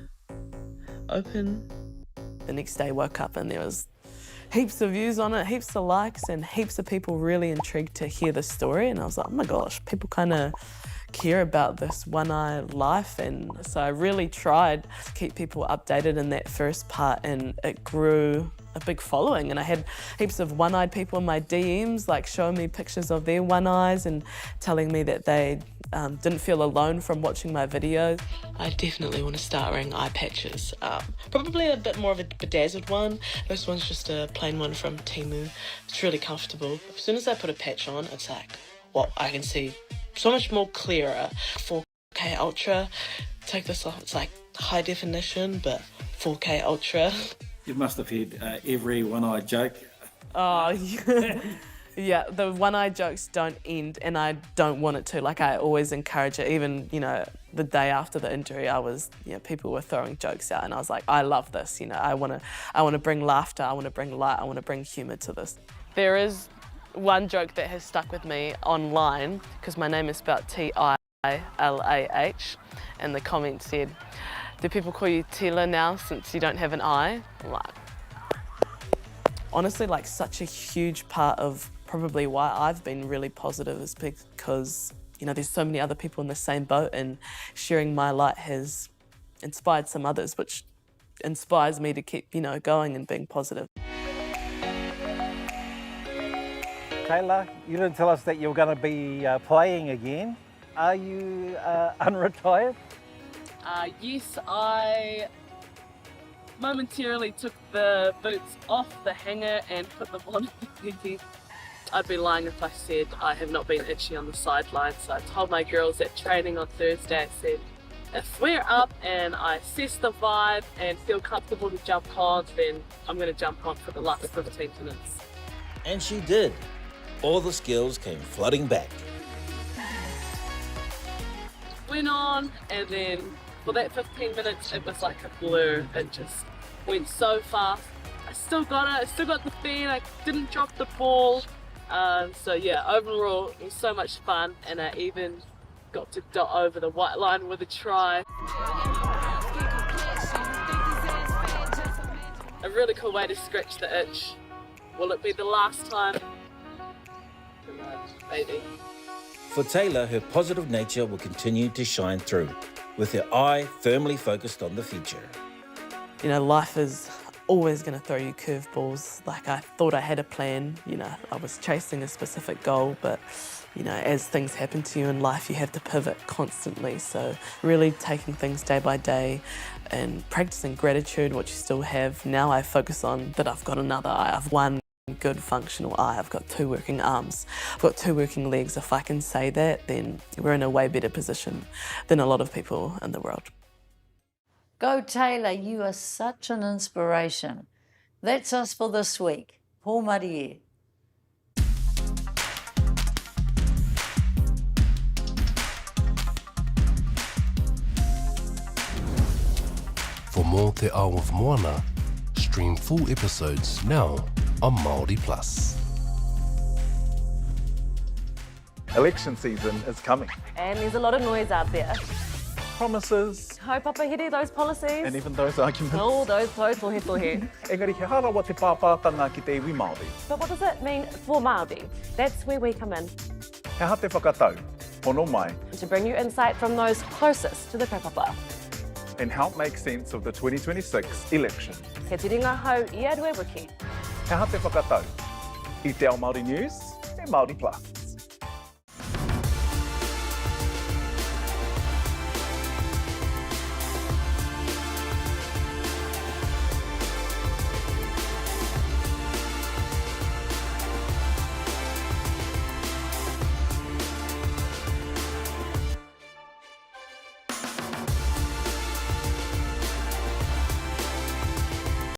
S1: open. The next day, woke up and there was heaps of views on it, heaps of likes, and heaps of people really intrigued to hear the story. And I was like, oh my gosh, people kind of care about this one-eye life. And so I really tried to keep people updated in that first part, and it grew a big following. And I had heaps of one-eyed people in my DMs, like showing me pictures of their one eyes and telling me that they didn't feel alone from watching my videos. I definitely want to start wearing eye patches. Probably a bit more of a bedazzled one. This one's just a plain one from Temu. It's really comfortable. As soon as I put a patch on, it's like, well, I can see so much more clearer. 4K Ultra, take this off, it's like high definition, but 4K Ultra.
S23: You must have heard every one-eyed joke.
S1: Oh, yeah, the one-eyed jokes don't end, and I don't want it to. Like, I always encourage it. Even, you know, the day after the injury, people were throwing jokes out, and I was like, I love this. You know, I want to bring laughter, I want to bring light, I want to bring humour to this. There is one joke that has stuck with me online, because my name is spelled Tilah, and the comment said, do people call you Tila now since you don't have an eye? I'm like, honestly, like, such a huge part of probably why I've been really positive is because, you know, there's so many other people in the same boat, and sharing my light has inspired some others, which inspires me to keep, you know, going and being positive.
S7: Taylor, you didn't tell us that you were going to be playing again. Are you unretired?
S1: Yes, I momentarily took the boots off the hanger and put them on again. I'd be lying if I said I have not been itchy on the sidelines. So I told my girls at training on Thursday, I said, if we're up and I assess the vibe and feel comfortable to jump on, then I'm going to jump on for the last 15 minutes.
S2: And she did. All the skills came flooding back.
S1: Went on, and then for that 15 minutes, it was like a blur. It just went so fast. I still got it, I still got the feed, I didn't drop the ball. So yeah, overall, it was so much fun, and I even got to dot over the white line with a try. A really cool way to scratch the itch. Will it be the last time? Maybe.
S2: For Taylor, her positive nature will continue to shine through, with her eye firmly focused on the future.
S1: You know, life is always going to throw you curveballs. Like, I thought I had a plan, you know, I was chasing a specific goal, but, you know, as things happen to you in life, you have to pivot constantly. So really taking things day by day and practicing gratitude, what you still have. Now I focus on that I've got another eye, I've won. good functional eye. I've got 2 working arms. I've got 2 working legs. If I can say that, then we're in a way better position than a lot of people in the world.
S5: Go Taylor, you are such an inspiration. That's us for this week. Pō Marie.
S8: For more Te Ao of Moana, stream full episodes now on Māori Plus.
S13: Election season is coming.
S14: And there's a lot of noise out there.
S13: Promises.
S14: Haupapa here, those policies.
S13: And even those arguments.
S14: All those tohe.
S13: Engari, he harawa te pāpātanga ki te iwi Māori.
S14: But what does it mean for Māori? That's where we come in.
S13: He ha te whakatau, pono mai.
S14: To bring you insight from those closest to the kaupapa.
S13: And help make sense of the 2026 election.
S14: He te ringa hau I arue wiki.
S13: He ha te whakatau. I Te Ao Māori News, e Māori Plus.